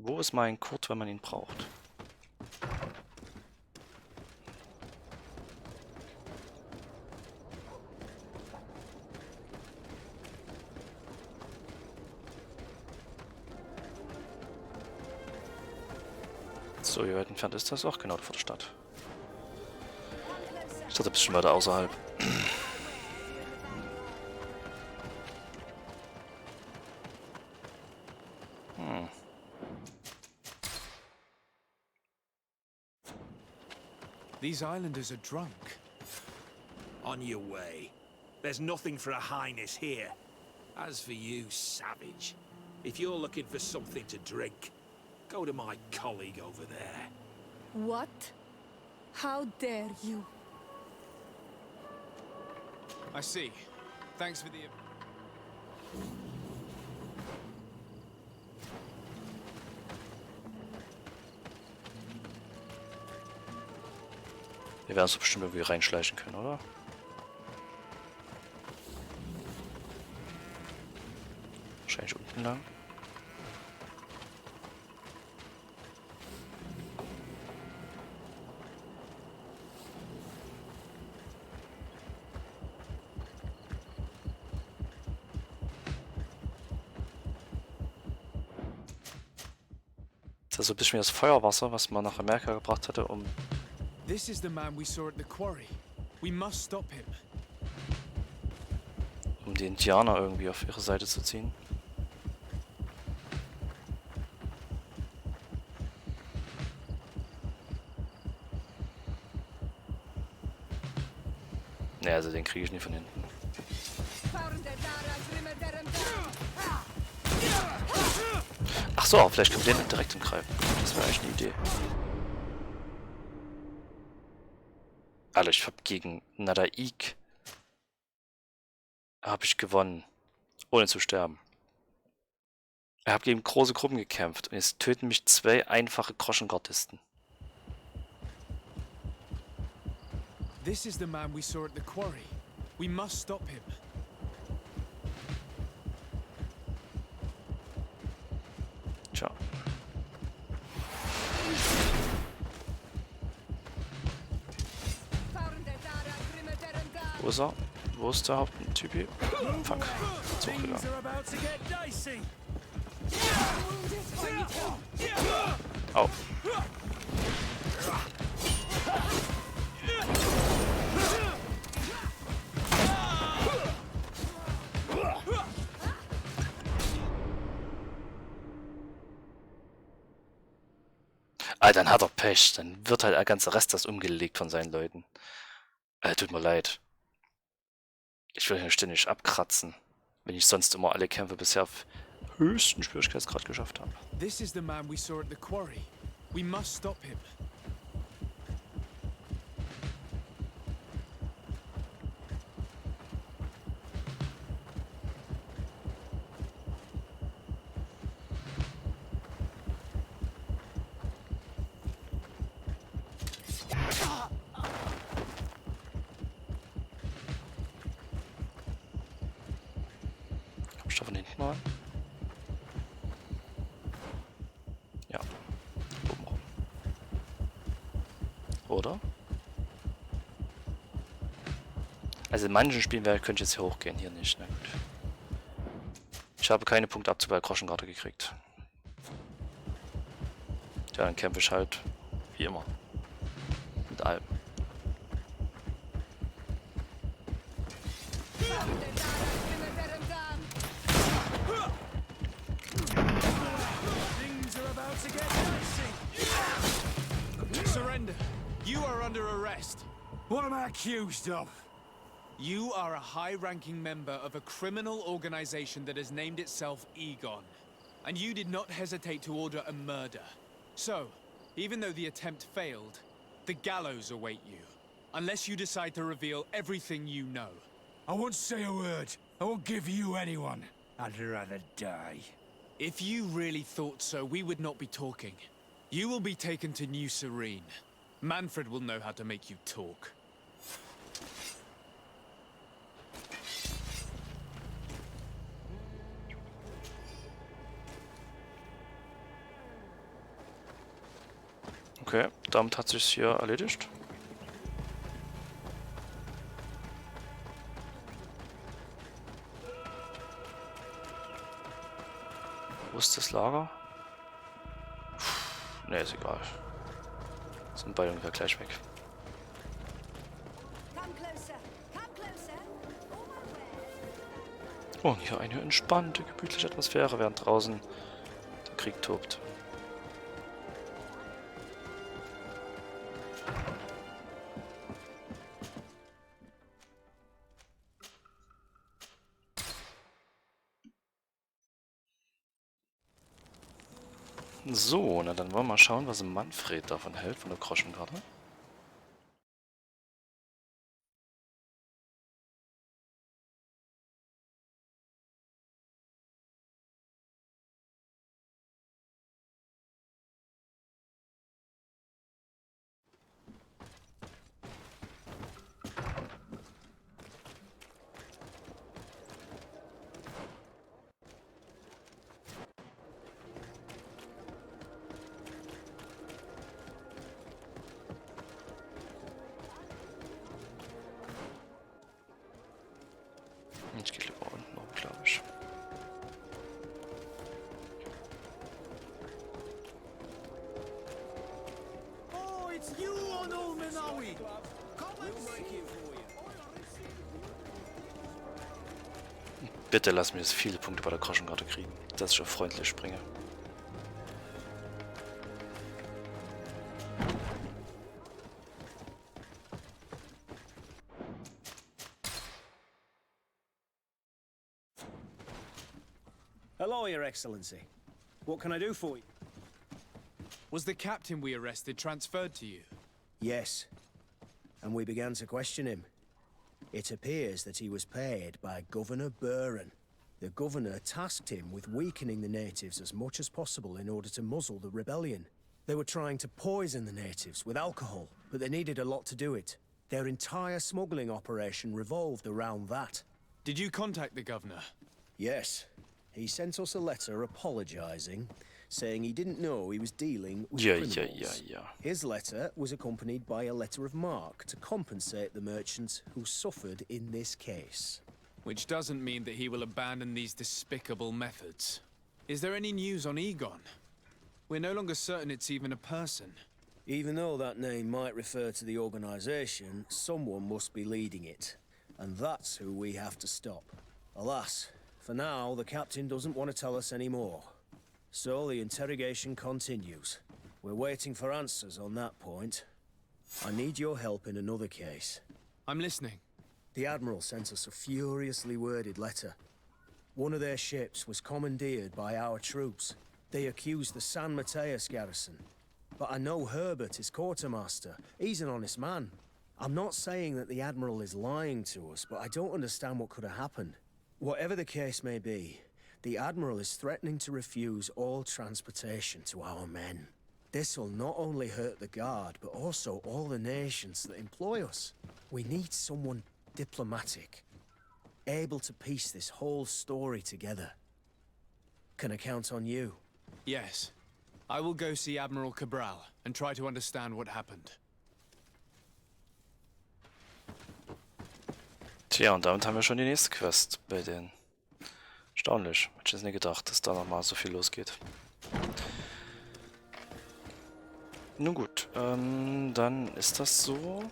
Wo ist mein Kurt, wenn man ihn braucht? So, wie weit entfernt ist das? Ach, genau, vor der Stadt. Ich dachte, ein bisschen weiter außerhalb. These islanders are drunk. On your way. There's nothing for a highness here. As for you, savage, if you're looking for something to drink, go to my colleague over there. What? How dare you? I see. Thanks for the... Wir werden uns bestimmt irgendwie reinschleichen können, oder? Wahrscheinlich unten lang. Das ist so ein bisschen wie das Feuerwasser, was man nach Amerika gebracht hatte, um... This is the man we saw at the quarry. We must stop him. um die Indianer irgendwie auf ihre Seite zu ziehen. Ne, also den kriege ich nicht von hinten. Ach so, vielleicht können wir den direkt angreifen. Das wäre eigentlich eine Idee. Alter, ich hab gegen Nadaik habe ich gewonnen, ohne zu sterben. Ich habe gegen große Gruppen gekämpft und jetzt töten mich 2 einfache Groschengardisten. This is the man we saw at the quarry. We must stop him. Tja. Wo ist er? Wo ist der Haupttypi? Fuck. Zurückgegangen. Oh. Ah, dann hat er Pech. Dann wird halt der ganze Rest das umgelegt von seinen Leuten. Tut mir leid. Ich will hier ständig abkratzen, wenn ich sonst immer alle Kämpfe bisher auf höchsten Schwierigkeitsgrad geschafft habe. This is the man we saw at the quarry. We must stop him. Komm ich da von hinten mal? Ja. Oben rum. Oder? Also in manchen Spielen könnte ich jetzt hier hochgehen, hier nicht. Na gut. Ich habe keine Punktabzug bei Groschengarde gekriegt. Ja, dann kämpfe ich halt wie immer. Mit allem. Surrender. You are under arrest. What am I accused of? You are a high-ranking member of a criminal organization that has named itself Egon. And you did not hesitate to order a murder. So, even though the attempt failed, the gallows await you. Unless you decide to reveal everything you know. I won't say a word. I won't give you anyone. I'd rather die. If you really thought so, we would not be talking. You will be taken to New Serene. Manfred will know how to make you talk. Okay, damit hat sich's hier erledigt. Wo ist das Lager? Ne, ist egal. Sind beide ungefähr gleich weg. Oh, und hier eine entspannte, gemütliche Atmosphäre, während draußen der Krieg tobt. So, na dann wollen wir mal schauen, was Manfred davon hält, von der Groschenkarte. Ich gehe lieber unten rum, glaube ich. Oh, it's you on all Menawi. Come and see. Bitte lass mir jetzt viele Punkte bei der Groschenkarte kriegen, dass ich auf freundlich springe. Hello, Your Excellency. What can I do for you? Was the captain we arrested transferred to you? Yes. And we began to question him. It appears that he was paid by Governor Buren. The governor tasked him with weakening the natives as much as possible in order to muzzle the rebellion. They were trying to poison the natives with alcohol, but they needed a lot to do it. Their entire smuggling operation revolved around that. Did you contact the governor? Yes. He sent us a letter apologizing, saying he didn't know he was dealing with Ja, criminals. ja. His letter was accompanied by a letter of marque to compensate the merchants who suffered in this case. Which doesn't mean that he will abandon these despicable methods. Is there any news on Egon? We're no longer certain it's even a person. Even though that name might refer to the organization, someone must be leading it. And that's who we have to stop. Alas, for now, the captain doesn't want to tell us any more. So the interrogation continues. We're waiting for answers on that point. I need your help in another case. I'm listening. The Admiral sent us a furiously worded letter. One of their ships was commandeered by our troops. They accused the San Mateus garrison. But I know Herbert is quartermaster. He's an honest man. I'm not saying that the Admiral is lying to us, but I don't understand what could have happened. Whatever the case may be, the Admiral is threatening to refuse all transportation to our men. This will not only hurt the Guard, but also all the nations that employ us. We need someone diplomatic, able to piece this whole story together. Can I count on you? Yes. I will go see Admiral Cabral and try to understand what happened. Tja, und damit haben wir schon die nächste Quest bei denen. Erstaunlich. Hätte ich jetzt nicht gedacht, dass da nochmal so viel losgeht. Nun gut, dann ist das so.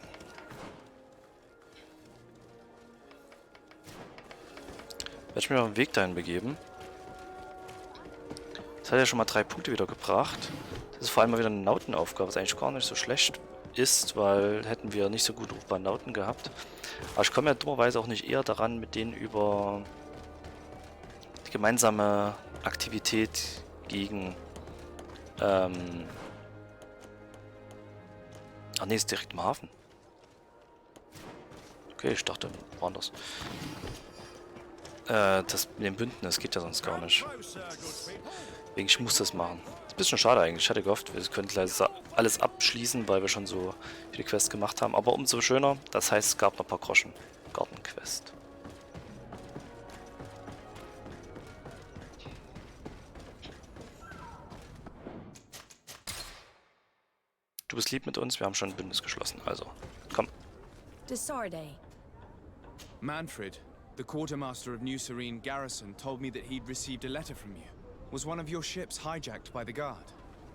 Werde ich mir auf den Weg dahin begeben. Das hat ja schon mal 3 Punkte wieder gebracht. Das ist vor allem mal wieder eine Nautenaufgabe, was eigentlich gar nicht so schlecht ist, weil hätten wir nicht so gut rufbare Nauten gehabt. Aber ich komme ja dummerweise auch nicht eher daran, mit denen über die gemeinsame Aktivität gegen ach nee, ist direkt im Hafen. Okay, ich dachte, woanders. Das mit dem Bündnis geht ja sonst gar nicht. Deswegen, ich muss das machen. Ist ein bisschen schade eigentlich. Ich hatte gehofft, wir könnten gleich alles abschließen, weil wir schon so viele Quests gemacht haben. Aber umso schöner. Das heißt, es gab noch ein paar Groschen. Gartenquest. Du bist lieb mit uns, wir haben schon ein Bündnis geschlossen. Also, komm. Desarde. Manfred, the quartermaster of New Serene Garrison, told me that he'd received a letter from you. Was one of your ships hijacked by the guard?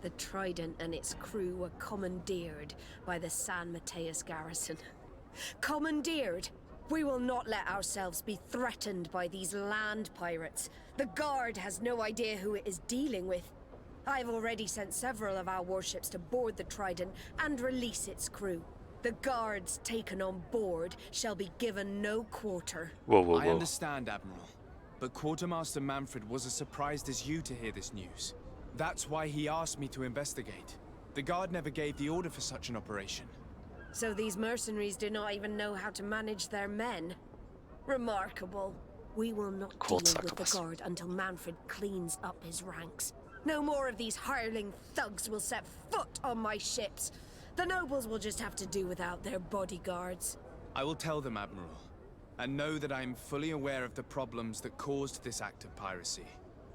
The Trident and its crew were commandeered by the San Mateus garrison. Commandeered? We will not let ourselves be threatened by these land pirates. The Guard has no idea who it is dealing with. I've already sent several of our warships to board the Trident and release its crew. The Guards taken on board shall be given no quarter. Whoa, whoa, I whoa. understand, Admiral. But Quartermaster Manfred was as surprised as you to hear this news. That's why he asked me to investigate. The Guard never gave the order for such an operation. So these mercenaries do not even know how to manage their men. Remarkable. We will not deal with the Guard until Manfred cleans up his ranks. No more of these hireling thugs will set foot on my ships. The nobles will just have to do without their bodyguards. I will tell them, Admiral, and know that I am fully aware of the problems that caused this act of piracy.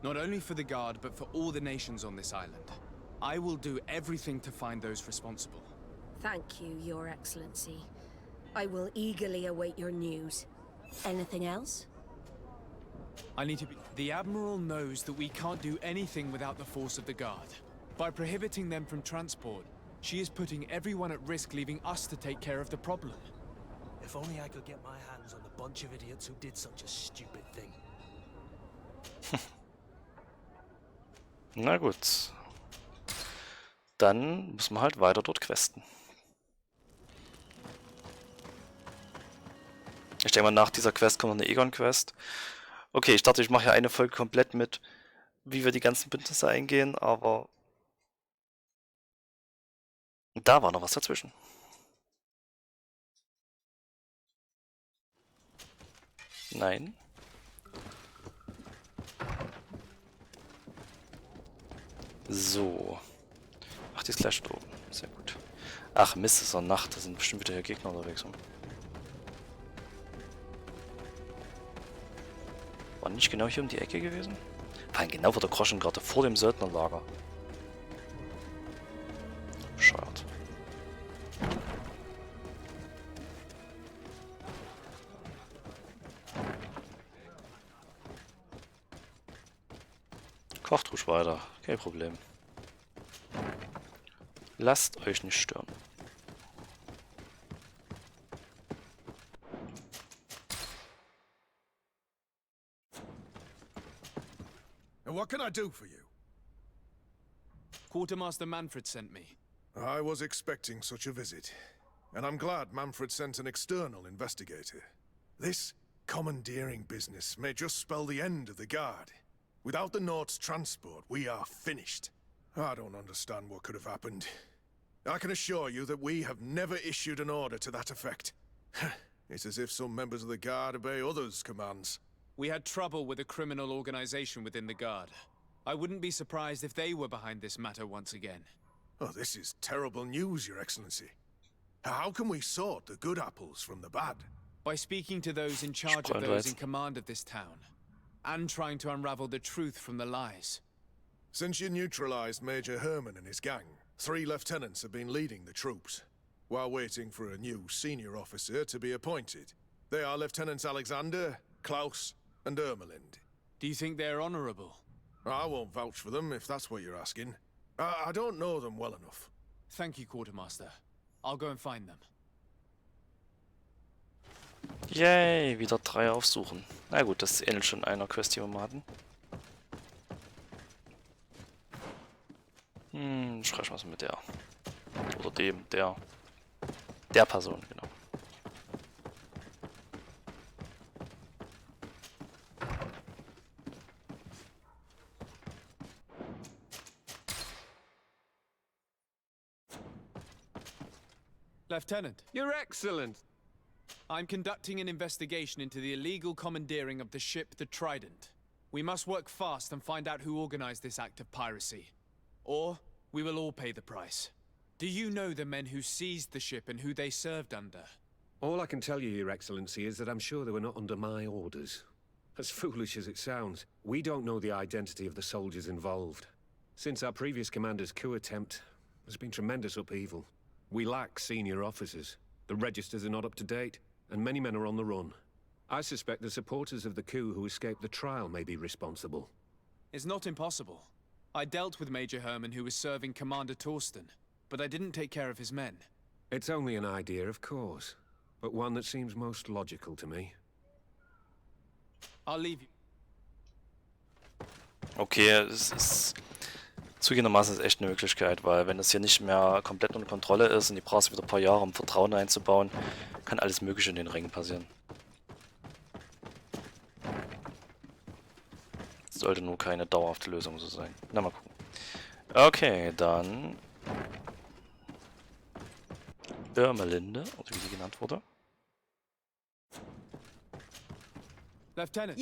Not only for the Guard, but for all the nations on this island. I will do everything to find those responsible. Thank you, Your Excellency. I will eagerly await your news. Anything else? I need to be... The Admiral knows that we can't do anything without the force of the Guard. By prohibiting them from transport, she is putting everyone at risk, leaving us to take care of the problem. If only I could get my hands on the bunch of idiots who did such a stupid thing. Na gut. Dann müssen wir halt weiter dort questen. Ich denke mal, nach dieser Quest kommt noch eine Egon-Quest. Okay, ich dachte, ich mache ja eine Folge komplett mit, wie wir die ganzen Bündnisse eingehen, aber da war noch was dazwischen. Nein. So. Ach, die ist gleich da oben. Sehr gut. Ach Mist, es ist noch Nacht. Da sind bestimmt wieder hier Gegner unterwegs. War nicht genau hier um die Ecke gewesen? War genau vor der Groschen gerade vor dem Söldnerlager. Bescheuert. Kocht ruhig weiter, kein Problem. Lasst euch nicht stören. And what can I do for you? Quartermaster Manfred sent me. I was expecting such a visit, and I'm glad Manfred sent an external investigator. This commandeering business may just spell the end of the Guard. Without the Nord's transport, we are finished. I don't understand what could have happened. I can assure you that we have never issued an order to that effect. It's as if some members of the Guard obey others' commands. We had trouble with a criminal organization within the Guard. I wouldn't be surprised if they were behind this matter once again. Oh, this is terrible news, Your Excellency. How can we sort the good apples from the bad? By speaking to those in charge of those in command of this town, and trying to unravel the truth from the lies. Since you neutralized Major Herman and his gang, 3 lieutenants have been leading the troops, while waiting for a new senior officer to be appointed. They are Lieutenants Alexander, Klaus, and Ermelind. Do you think they're honorable? I won't vouch for them, if that's what you're asking. I don't know them well enough. Thank you, Quartermaster. I'll go and find them. Yay, wieder 3 aufsuchen. Na gut, das ähnelt schon einer Quest, die wir mal hatten. Sprechen wir es mit der. Oder dem, der Person, genau. Lieutenant, You're excellent. I'm conducting an investigation into the illegal commandeering of the ship the Trident. We must work fast and find out who organized this act of piracy. Or we will all pay the price. Do you know the men who seized the ship and who they served under? All I can tell you, Your Excellency, is that I'm sure they were not under my orders. As foolish as it sounds, we don't know the identity of the soldiers involved. Since our previous commander's coup attempt, there's been tremendous upheaval. We lack senior officers. The registers are not up to date, and many men are on the run. I suspect the supporters of the coup who escaped the trial may be responsible. It's not impossible. I dealt with Major Herman who was serving Commander Torsten, but I didn't take care of his men. It's only an idea, of course, but one that seems most logical to me. I'll leave you. Okay, es ist zugegebenermaßen ist echt eine Möglichkeit, weil wenn das hier nicht mehr komplett unter Kontrolle ist und die brauchst wieder ein paar Jahre, um Vertrauen einzubauen, kann alles Mögliche in den Rängen passieren. Sollte nur keine dauerhafte Lösung so sein. Na, mal gucken. Okay, dann Irmelinde, oder wie sie genannt wurde. Lieutenant,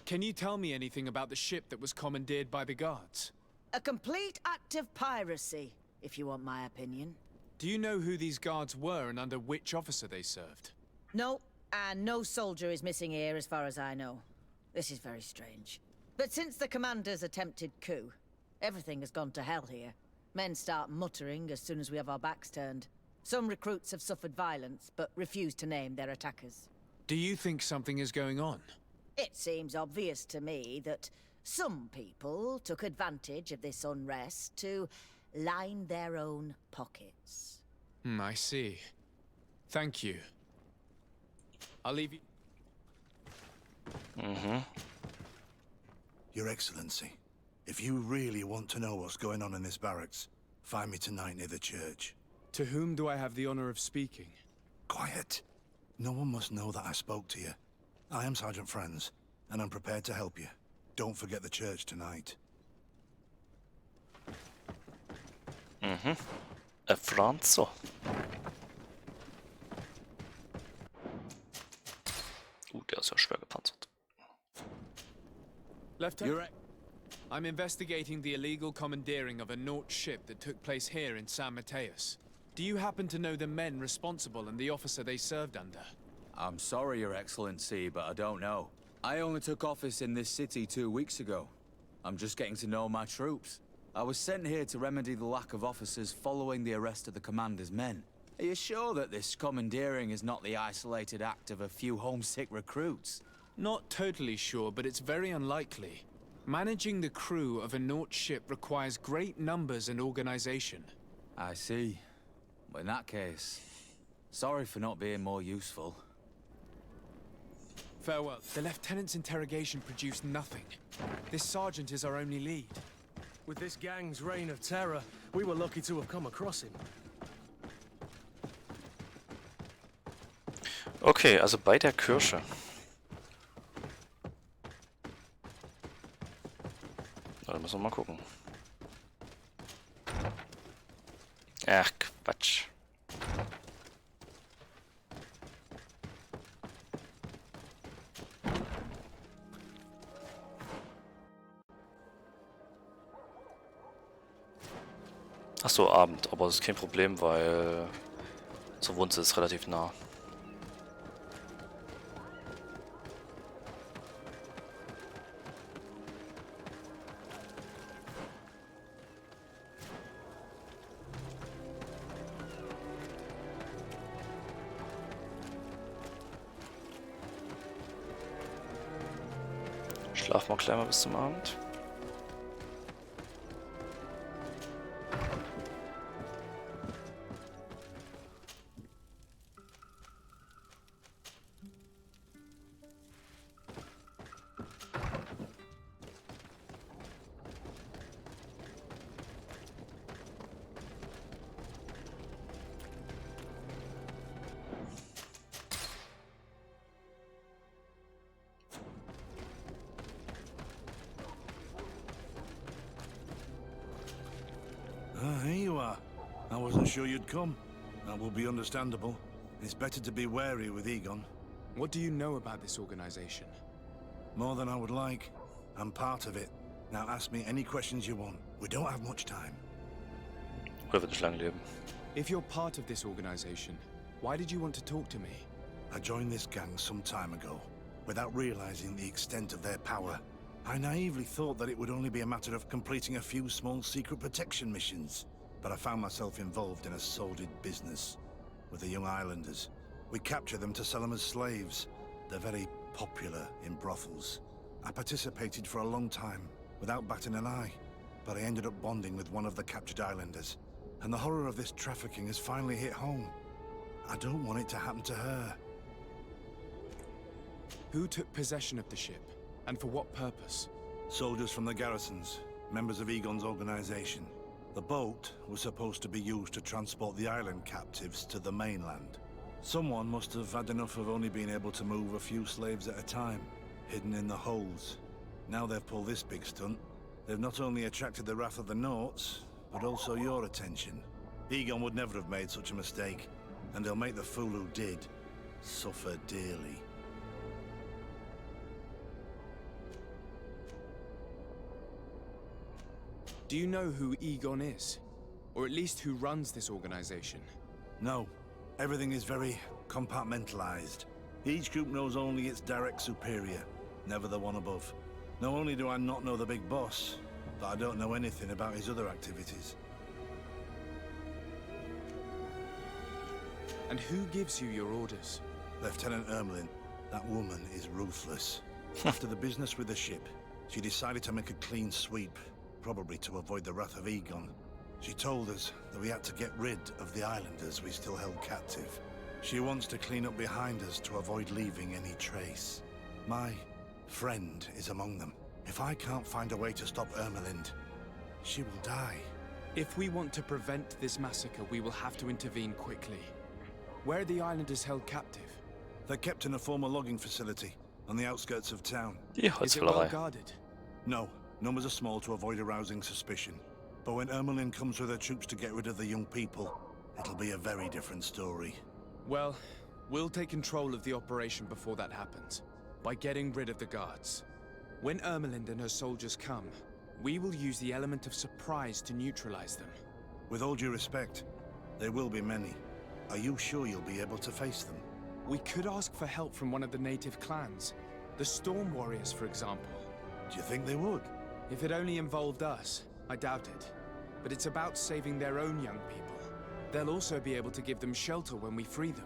can you tell me anything about the ship that was commandeered by the guards? A complete act of piracy, if you want my opinion. Do you know who these guards were and under which officer they served? No, and no soldier is missing here as far as I know. This is very strange. But since the commander's attempted coup, everything has gone to hell here. Men start muttering as soon as we have our backs turned. Some recruits have suffered violence, but refuse to name their attackers. Do you think something is going on? It seems obvious to me that some people took advantage of this unrest to line their own pockets. I see. Thank you. I'll leave you. Your Excellency, if you really want to know what's going on in this barracks, find me tonight near the church. To whom do I have the honor of speaking? Quiet. No one must know that I spoke to you. I am Sergeant Franz, and I'm prepared to help you. Don't forget the church tonight. Franzo. Der ist ja schwer gepanzert. Lieutenant, I'm investigating the illegal commandeering of a Naut ship that took place here in San Mateus. Do you happen to know the men responsible and the officer they served under? I'm sorry, Your Excellency, but I don't know. I only took office in this city 2 weeks ago. I'm just getting to know my troops. I was sent here to remedy the lack of officers following the arrest of the commander's men. Are you sure that this commandeering is not the isolated act of a few homesick recruits? Not totally sure, but it's very unlikely. Managing the crew of a Naut ship requires great numbers and organization. I see. But in that case, sorry for not being more useful. Farewell. The lieutenant's interrogation produced nothing. This sergeant is our only lead. With this gang's reign of terror, we were lucky to have come across him. Okay, also bei der Kirche. Da müssen wir mal gucken. Ach, Quatsch. Ach so, Abend, aber das ist kein Problem, weil zur Wunze ist relativ nah. Schlafen wir gleich mal bis zum Abend. Here you are. I wasn't sure you'd come. That will be understandable. It's better to be wary with Egon. What do you know about this organization? More than I would like. I'm part of it. Now ask me any questions you want. We don't have much time. Oder wird nicht lang leben. If you're part of this organization, why did you want to talk to me? I joined this gang some time ago, without realizing the extent of their power. I naively thought that it would only be a matter of completing a few small secret protection missions. but I found myself involved in a sordid business with the young islanders. We capture them to sell them as slaves. They're very popular in brothels. I participated for a long time, without batting an eye, but I ended up bonding with one of the captured islanders. And the horror of this trafficking has finally hit home. I don't want it to happen to her. Who took possession of the ship, and for what purpose? Soldiers from the garrisons, members of Egon's organization. The boat was supposed to be used to transport the island captives to the mainland. Someone must have had enough of only being able to move a few slaves at a time, hidden in the holds. Now they've pulled this big stunt. They've not only attracted the wrath of the Nauts, but also your attention. Egon would never have made such a mistake, and they'll make the fool who did suffer dearly. Do you know who Egon is? Or at least who runs this organization? No. Everything is very compartmentalized. Each group knows only its direct superior, never the one above. Not only do I not know the big boss, but I don't know anything about his other activities. And who gives you your orders? Lieutenant Ermelin. That woman is ruthless. After the business with the ship, she decided to make a clean sweep, probably to avoid the wrath of Egon. She told us that we had to get rid of the islanders we still held captive. She wants to clean up behind us to avoid leaving any trace. My friend is among them. If I can't find a way to stop Ermelind, she will die. If we want to prevent this massacre, we will have to intervene quickly. Where are the islanders held captive? They're kept in a former logging facility on the outskirts of town. Is it well guarded? No. Numbers are small to avoid arousing suspicion. But when Ermelin comes with her troops to get rid of the young people, it'll be a very different story. Well, we'll take control of the operation before that happens, by getting rid of the guards. When Ermelind and her soldiers come, we will use the element of surprise to neutralize them. With all due respect, there will be many. Are you sure you'll be able to face them? We could ask for help from one of the native clans. The Storm Warriors, for example. Do you think they would? If it only involved us, I doubt it. But it's about saving their own young people. They'll also be able to give them shelter when we free them.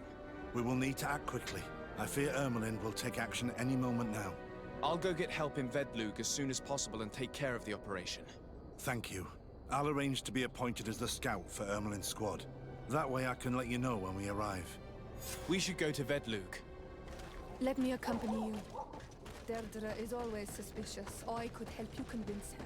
We will need to act quickly. I fear Ermelin will take action any moment now. I'll go get help in Vedlug as soon as possible and take care of the operation. Thank you. I'll arrange to be appointed as the scout for Ermelin's squad. That way I can let you know when we arrive. We should go to Vedlug. Let me accompany you. Deirdre is always suspicious. I could help you convince her.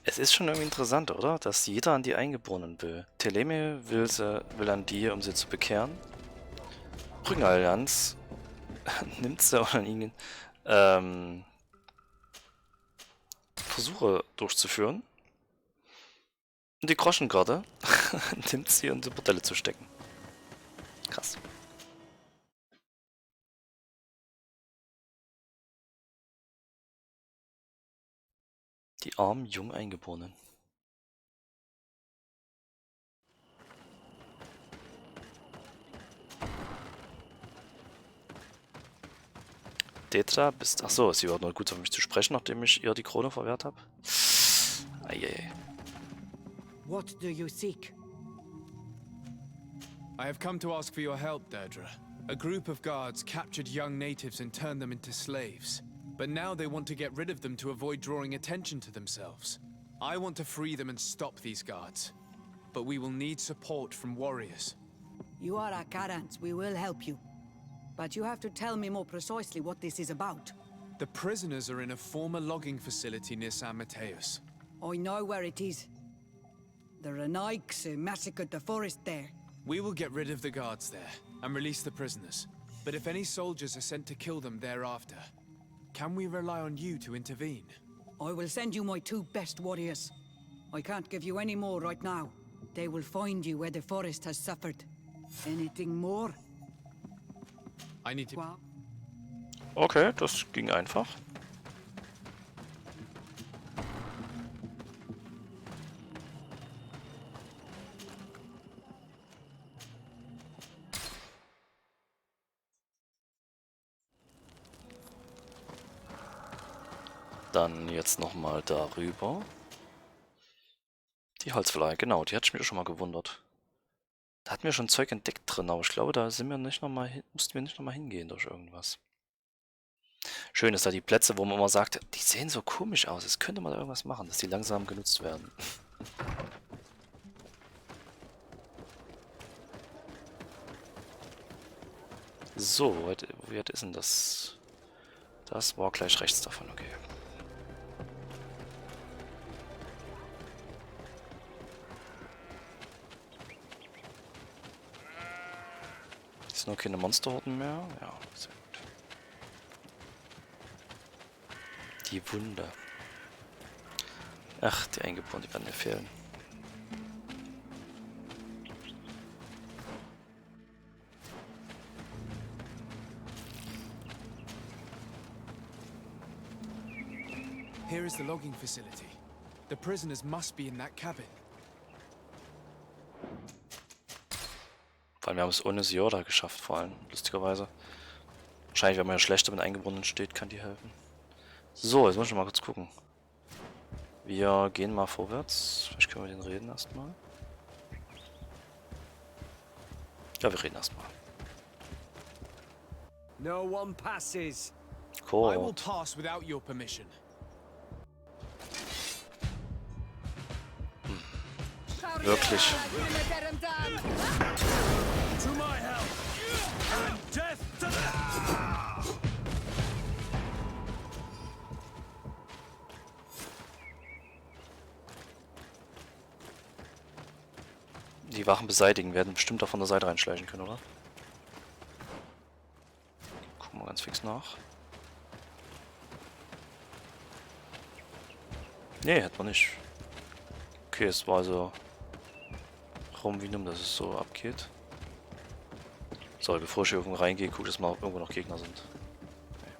Es ist schon irgendwie interessant, oder? Dass jeder an die Eingeborenen will. Teleme will an die, um sie zu bekehren. Brückenallianz nimmt sie auch an ihnen, Versuche durchzuführen. Und die Groschengarde nimmt sie, in die Bordelle zu stecken. Krass. Die armen, jungen Eingeborenen. Detra bist... Achso, sie war nur gut auf mich zu sprechen, nachdem ich ihr die Krone verwehrt habe. Eieiei. What do you seek? I have come to ask for your help, Deirdre. A group of guards captured young natives and turned them into slaves. But now they want to get rid of them to avoid drawing attention to themselves. I want to free them and stop these guards. But we will need support from warriors. You are a Karans. We will help you. But you have to tell me more precisely what this is about. The prisoners are in a former logging facility near San Mateus. I know where it is. The Renaiks massacred the forest there. We will get rid of the guards there and release the prisoners. But if any soldiers are sent to kill them thereafter, can we rely on you to intervene? I will send you my 2 best warriors. I can't give you any more right now. They will find you where the forest has suffered. Anything more? I need to... Okay, das ging einfach. Dann jetzt nochmal darüber. Die Holzverleih, genau, die hatte ich mir schon mal gewundert. Da hatten wir schon Zeug entdeckt drin, aber ich glaube, da sind wir nicht noch mal mussten wir nicht nochmal hingehen durch irgendwas. Schön ist da die Plätze, wo man immer sagt, die sehen so komisch aus, es könnte man da irgendwas machen, dass die langsam genutzt werden. So, wie weit ist denn das? Das war gleich rechts davon, okay. Ist noch keine Monsterhorden mehr? Ja, sehr gut. Die Wunde. Ach, die Eingeborenen, die werden mir fehlen. Here is the logging facility. The prisoners must be in that cabin. Vor allem, wir haben es ohne Siorda geschafft, vor allem, lustigerweise. Wahrscheinlich, wenn man ja schlechter mit Eingeborenen steht, kann die helfen. So, jetzt muss ich mal kurz gucken. Wir gehen mal vorwärts. Vielleicht können wir den reden erstmal. Ja, wir reden erstmal. No one passes. Cool. I will pass without your permission. Wirklich. To my help! And death to the... Die Wachen beseitigen, werden bestimmt auch von der Seite reinschleichen können, oder? Gucken wir ganz fix nach. Nee, hat man nicht. Okay, es war also Raum wie nimm, dass es so abgeht. So, bevor ich hier irgendwo reingehe, guck, dass mal irgendwo noch Gegner sind. Okay.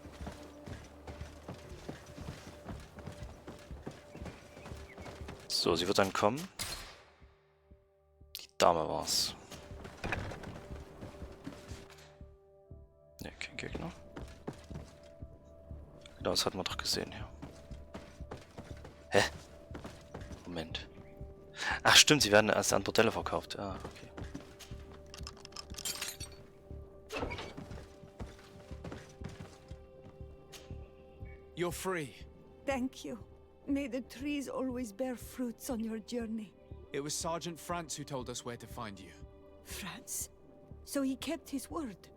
So, sie wird dann kommen. Die Dame war's. Ne, kein Gegner. Genau, das hatten wir doch gesehen hier. Hä? Moment. Ach stimmt, sie werden erst an Bordelle verkauft. Ah, okay. You're free. Thank you. May the trees always bear fruits on your journey. It was Sergeant Franz who told us where to find you. Franz? So he kept his word.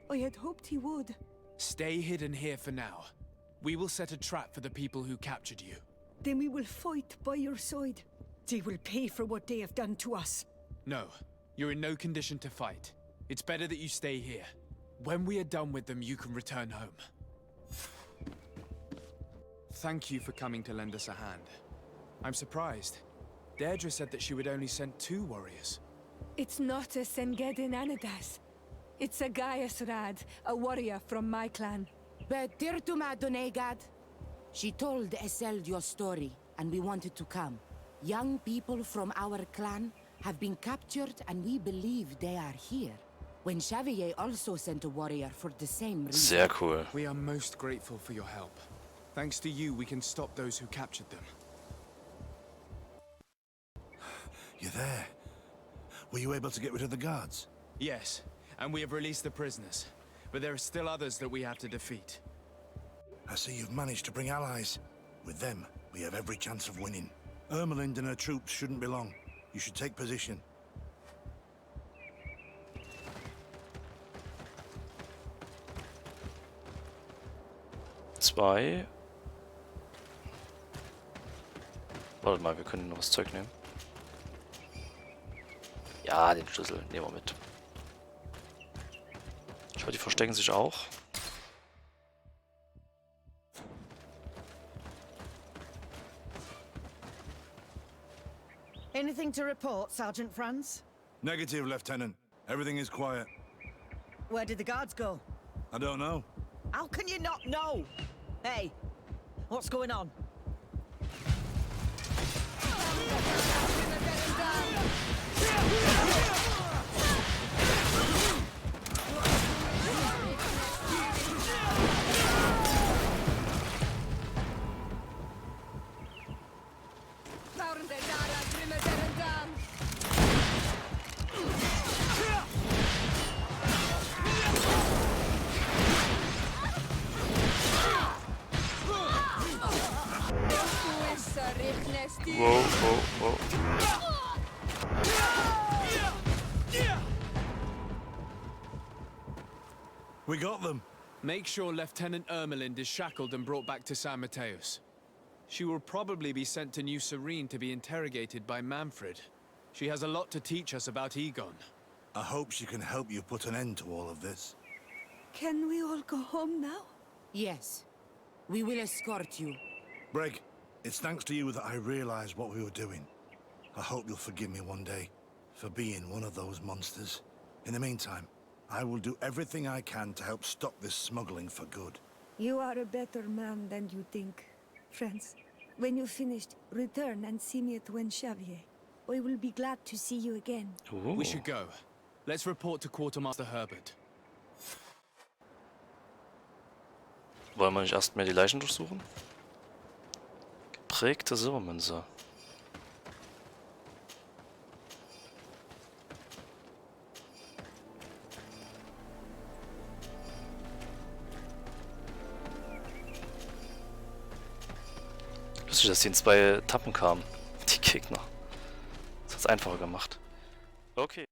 I had hoped he would. Stay hidden here for now. We will set a trap for the people who captured you. Then we will fight by your side. They will pay for what they have done to us. No, you're in no condition to fight. It's better that you stay here. When we are done with them, you can return home. Thank you for coming to lend us a hand. I'm surprised. Deirdre said that she would only send 2 warriors. It's not a Sengedin Anadas. It's a Gaius Rad, a warrior from my clan. Betirtuma Donegad. She told Eseld your story, and we wanted to come. Young people from our clan have been captured, and we believe they are here. When Xavier also sent a warrior for the same reason. Sehr cool. We are most grateful for your help. Thanks to you, we can stop those who captured them. You're there. Were you able to get rid of the guards? Yes, and we have released the prisoners. But there are still others that we have to defeat. I see you've managed to bring allies. With them, we have every chance of winning. Ermelind and her troops shouldn't be long. You should take position. Zwei. Warte mal, wir können noch das Zeug nehmen. Ja, den Schlüssel nehmen wir mit. Ich hoffe, die verstecken sich auch. Anything to report, Sergeant Franz? Negative, Lieutenant. Everything is quiet. Where did the guards go? I don't know. How can you not know? Hey, what's going on? We got them. Make sure Lieutenant Ermelind is shackled and brought back to San Mateus. She will probably be sent to New Serene to be interrogated by Manfred. She has a lot to teach us about Egon. I hope she can help you put an end to all of this. Can we all go home now? Yes. We will escort you. Breg, it's thanks to you that I realized what we were doing. I hope you'll forgive me one day for being one of those monsters. In the meantime, I will do everything I can to help stop this smuggling for good. You are a better man than you think. Friends, when you're finished, return and see me at Wenxavier. I will be glad to see you again. Ooh. We should go. Let's report to Quartermaster Herbert. Wollen wir nicht erstmal die Leichen durchsuchen? Geprägte Silbermünze. Lustig, dass die in 2 Etappen kamen. Die Gegner. Das hat's einfacher gemacht. Okay.